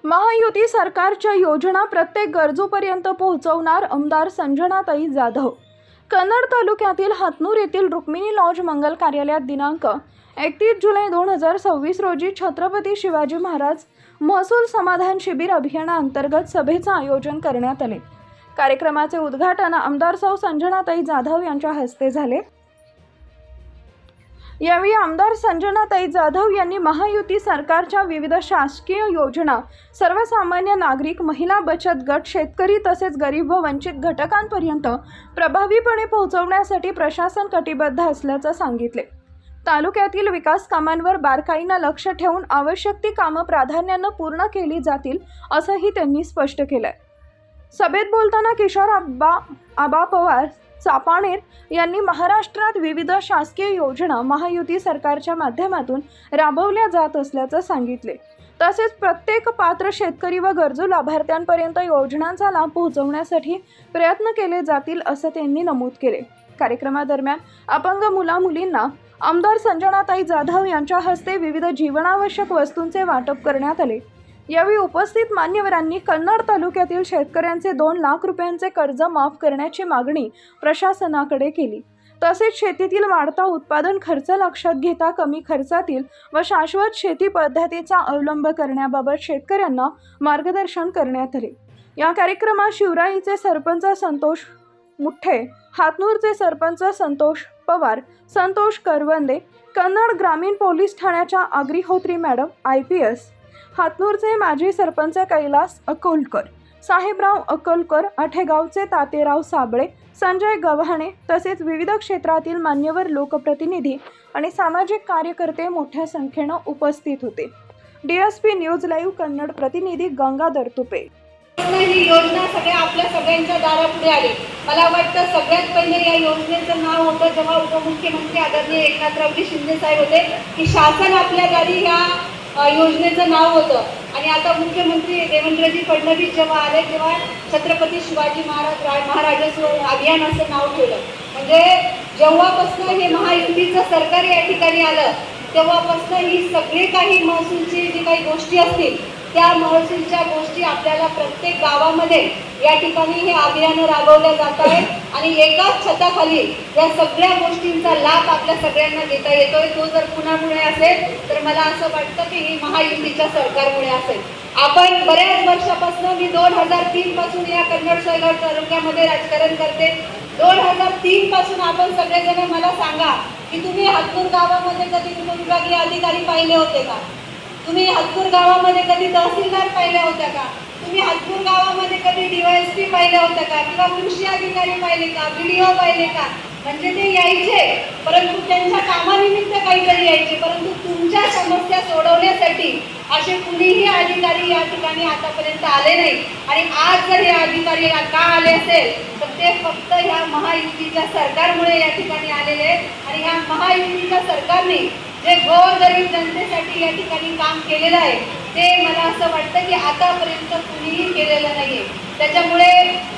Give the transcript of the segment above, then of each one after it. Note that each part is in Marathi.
महायुती सरकारच्या योजना प्रत्येक गरजूपर्यंत पोहोचवणार आमदार संजनाताई जाधव। कन्नड तालुक्यातील हातनूर येथील रुक्मिणी लॉज मंगल कार्यालयात दिनांक 31 जुलै 2026 रोजी छत्रपती शिवाजी महाराज महसूल समाधान शिबिर अभियानाअंतर्गत सभेचे आयोजन करण्यात आले। कार्यक्रमाचे उद्घाटन आमदार सौ संजनाताई जाधव यांच्या हस्ते झाले। यावेळी आमदार संजनाताई जाधव यांनी महायुती सरकारच्या विविध शासकीय योजना सर्वसामान्य नागरिक, महिला बचत गट, शेतकरी तसेच गरीब व वंचित घटकांपर्यंत प्रभावीपणे पोहोचवण्यासाठी प्रशासन कटिबद्ध असल्याचे सांगितले। तालुक्यातील विकास कामांवर बारकाईने लक्ष ठेवून आवश्यक ती कामे प्राधान्याने पूर्ण केली जातील असंही त्यांनी स्पष्ट केले। सभेत बोलताना किशोर आबा पवार चापानेर यांनी महाराष्ट्रात विविध शासकीय योजना महायुती सरकारच्या माध्यमातून राबवल्या जात असल्याचे सांगितले। तसेच प्रत्येक पात्र शेतकरी व गरजू लाभार्थ्यांपर्यंत योजनांचा लाभ पोहोचवण्यासाठी प्रयत्न केले जातील असे त्यांनी नमूद केले। कार्यक्रमादरम्यान अपंग मुला-मुलींना आमदार संजनाताई जाधव यांच्या हस्ते विविध जीवनावश्यक वस्तूंचे वाटप करण्यात आले। यावेळी उपस्थित मान्यवरांनी कन्नड तालुक्यातील शेतकऱ्यांचे 2 लाख रुपयांचे कर्ज माफ करण्याची मागणी प्रशासनाकडे केली। तसेच शेतीतील वाढता उत्पादन खर्च लक्षात घेता कमी खर्चातील व शाश्वत शेती पद्धतीचा अवलंब करण्याबाबत शेतकऱ्यांना मार्गदर्शन करण्यात आले। या कार्यक्रमात शिवराईचे सरपंच संतोष मुठ्ठे, हातनूरचे सरपंच संतोष पवार, संतोष करवंदे, कन्नड ग्रामीण पोलीस ठाण्याच्या अग्निहोत्री मॅडम IPS, हातनूरचे माजी सरपंच कैलास अकोलकर, साहेबराव अकोलकर, आठेगावचे तातेराव साबळे, संजय गव्हाणे तसेच विविध क्षेत्रातील मान्यवर लोकप्रतिनिधी आणि सामाजिक कार्यकर्ते मोठ्या संख्येने उपस्थित होते। DSP न्यूज लाईव्ह कन्नड प्रतिनिधी गंगाधर तुपे। ही योजना आपल्या सगळ्यांच्या दारापुढे आली। मला वाटतं सगळ्यात पहिले या योजनेचं नाव होतं जेव्हा उपमुख्यमंत्री आदरणीय एकनाथरावजी शिंदे साहेब होते की शासन आपल्या दारी ह्या योजनेचं नाव होतं। आणि आता मुख्यमंत्री देवेंद्रजी फडणवीस जेव्हा आले तेव्हा छत्रपती शिवाजी महाराजस्व अभियान असं नाव ठेवलं। म्हणजे जेव्हापासून हे महायुतीचं सरकार या ठिकाणी आलं तेव्हापासून ही सगळे काही महसूलची जी काही गोष्टी असतील त्या महसूलच्या गोष्टी आपल्याला प्रत्येक गावामध्ये या ठिकाणी हे अभियान राबवले जात आहे आणि एकाच छताखाली या सगळ्या गोष्टींचा लाभ आपल्या सगळ्यांना घेता येतोय। तो जर कुणामुळे असेल तर मला असं वाटतं की ही महायुतीच्या सरकारमुळे असेल। आपण बऱ्याच वर्षापासून मी 2003 पासून या कन्नड शहर तालुक्यामध्ये राजकारण करते। 2003 पासून आपण सगळेजण मला सांगा की तुम्ही हातनूर गावामध्ये कधी विभागीय अधिकारी पाहिले होते का? तुम्ही हातनूर गावामध्ये कधी तहसीलदार पाहिल्या होत्या का? तुम्ही हातनूर गावामध्ये कधी DYSP पाहिल्या होत्या का? किंवा कृषी अधिकारी पाहिले का? BDO पाहिले का? म्हणजे ते यायचे परंतु त्यांच्या कामानिमित्त काहीतरी यायचे, परंतु तुमच्या समस्या सोडवण्यासाठी असे कुणीही अधिकारी या ठिकाणी आतापर्यंत आले नाही। आणि आज जर हे अधिकारी का आले असेल तर ते फक्त ह्या महायुतीच्या सरकारमुळे या ठिकाणी आलेले आहेत। आणि ह्या महायुतीच्या सरकारने जे गोरगरीब जनतेसाठी या ठिकाणी काम केलेलं आहे ते मला असं वाटतं की आतापर्यंत कुणीही केलेलं नाहीये। त्याच्यामुळे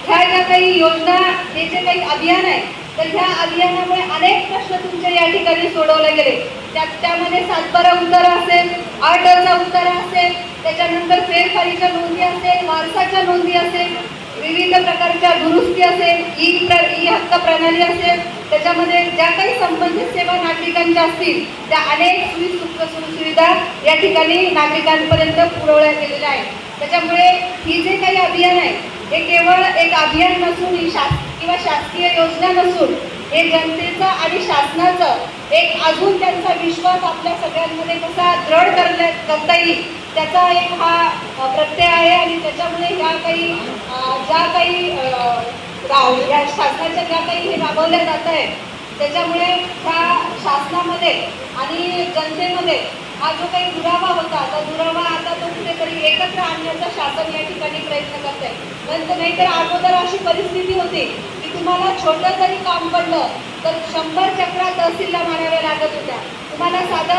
ह्या ज्या काही योजना, हे जे काही अभियान आहे तर ह्या अभियानामुळे अनेक प्रश्न तुमच्या या ठिकाणी सोडवले गेले। त्यामध्ये 7/12 उतारा असेल, 8/10 उतारा असेल, त्याच्यानंतर फेरफारीच्या नोंदी असेल, वारसाच्या नोंदी असेल, विविध प्रकारच्या दुरुस्ती असेल, ई हक्क प्रणाली असेल, त्याच्यामध्ये ज्या काही संबंधित सेवा नागरिकांच्या असतील त्या अनेक सुविधा या ठिकाणी नागरिकांपर्यंत पुरवल्या गेलेल्या आहेत। त्याच्यामुळे ही जे काही अभियान आहे हे केवळ एक अभियान नसून ही शासकीय योजना नसून हे जनतेचं आणि शासनाचं एक अजून त्यांचा विश्वास आपल्या सगळ्यांमध्ये कसा दृढ करता येईल त्याचा एक हा प्रत्यय आहे। आणि त्याच्यामुळे ह्या काही या शासनाच्या ज्या काही हे राबवल्या जात आहे त्याच्यामुळे ह्या शासनामध्ये आणि जनतेमध्ये हा जो काही दुरावा होता तो दुरावा आता तो कुठेतरी एकत्र आणण्याचा शासन या ठिकाणी प्रयत्न करत आहे। नाहीतर अगोदर अशी परिस्थिती होती की तुम्हाला छोटं जरी काम पडलं तर 100 चक्रा तहसीलला माराव्या लागत होत्या। तुम्हाला साधा